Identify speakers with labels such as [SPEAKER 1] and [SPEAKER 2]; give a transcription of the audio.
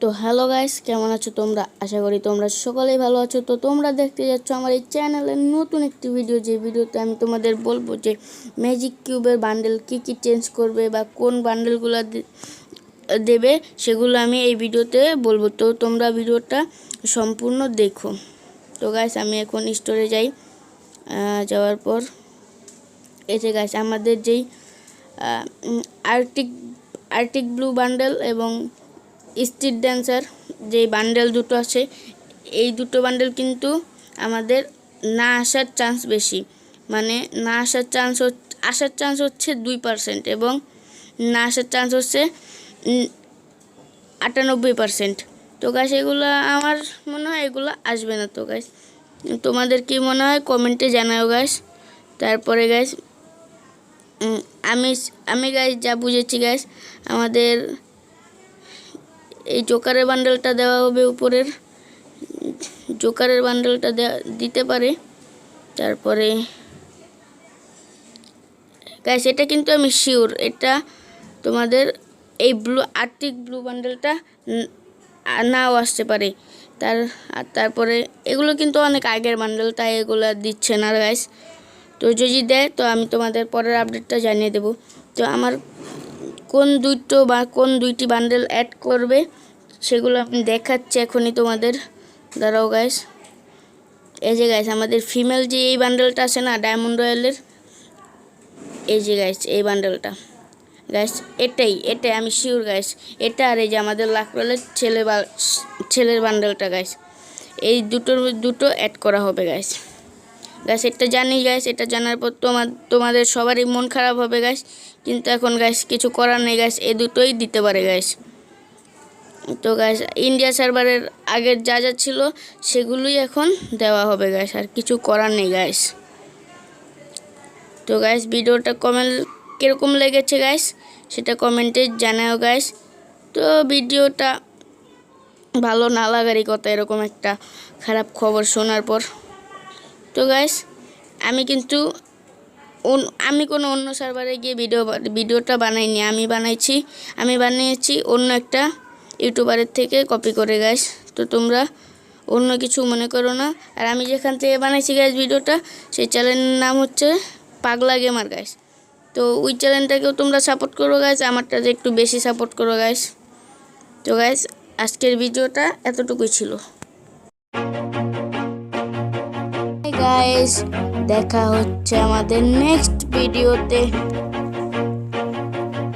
[SPEAKER 1] তো hello guys, কেমন আছো তোমরা? আশা করি তোমরা সকলেই ভালো আছো। তো তোমরা দেখতে যাচ্ছ আমার এই চ্যানেলের নতুন একটি ভিডিও, যে ভিডিওতে আমি তোমাদের বলবো যে ম্যাজিক কিউবের বান্ডেল কি কি চেঞ্জ করবে বা কোন বান্ডেলগুলো দেবে, সেগুলো আমি এই ভিডিওতে বলবো। তো তোমরা ভিডিওটা সম্পূর্ণ দেখো। তো গাইস, আমি এখন স্টোরে যাই। যাওয়ার পর এই যে গাইস, আমাদের যেই আর্টিক ব্লু বান্ডেল এবং স্ট্রিট ড্যান্সার যে বান্ডেল দুটো আছে, এই দুটো বান্ডেল কিন্তু আমাদের না আসার চান্স বেশি। মানে না আসার চান্স হচ্ছে 2% এবং না আসার চান্স হচ্ছে 98%। তো গাইস, এগুলো আমার মনে হয় এগুলো আসবে না। তো গাইস, তোমাদের কি মনে হয় কমেন্টে জানাও গাইস। তারপরে গাইস, আমি গাইস যা বুঝেছি গাইস, আমাদের এই জোকারের বান্ডেলটা দেওয়া হবে, উপরের জোকারের বান্ডেলটা দিতে পারে। তারপরে গাইস, এটা কিন্তু আমি শিওর, এটা তোমাদের এই আর্টিক ব্লু বান্ডেলটা নাও আসতে পারে। তারপরে এগুলো কিন্তু অনেক আগের বান্ডেল, তাই এগুলো দিচ্ছে না গাইস। তো যদি দেয় তো আমি তোমাদের পরের আপডেটটা জানিয়ে দেব। তো আমার কোন দুইটি বান্ডেল অ্যাড করবে সেগুলো আমি দেখাচ্ছি এখনই তোমাদের। দাঁড়াও গাইস, এই যে গাইস, আমাদের ফিমেল যে এই বান্ডেলটা আছে না ডায়মন্ড রয়্যালের, এই যে গাইস এই বান্ডেলটা গাইস, এটাই আমি শিওর গাইস, এটা। আর এই যে আমাদের লাক রয়্যালের ছেলের বান্ডেলটা গাইস, এই দুটো অ্যাড করা হবে গাইস। এটা জানি গাইস, এটা জানার পর তোমাদের সবারই মন খারাপ হবে গাইস, কিন্তু এখন গাইস কিছু করার নেই গাইস, এই দুটোই দিতে পারে গাইস। তো গাইস, ইন্ডিয়া সার্ভারের আগের যা ছিল সেগুলোই এখন দেওয়া হবে গাইস, আর কিছু করার নেই গাইস। তো গাইস, ভিডিওটা কীরকম লেগেছে গাইস সেটা কমেন্টে জানাও গাইস। তো ভিডিওটা ভালো না লাগারই কথা, এরকম একটা খারাপ খবর শোনার পর। তো গাইস, আমি কোনো অন্য সার্ভারে গিয়ে ভিডিওটা বানাইনি, আমি বানিয়েছি অন্য একটা ইউটিউবারের থেকে কপি করে গাইস। তো তোমরা অন্য কিছু মনে করো না। আর আমি যেখান থেকে বানাইছি গাইস ভিডিওটা, সেই চ্যানেলের নাম হচ্ছে পাগলা গেমার গাইস। তো ওই চ্যানেলটাকেও তোমরা সাপোর্ট করো গাইস, আমারটাতে একটু বেশি সাপোর্ট করো গাইস। তো গাইস, আজকের ভিডিওটা এতটুকুই ছিল গাইস। দেখা হচ্ছে আমাদের নেক্সট ভিডিওতে।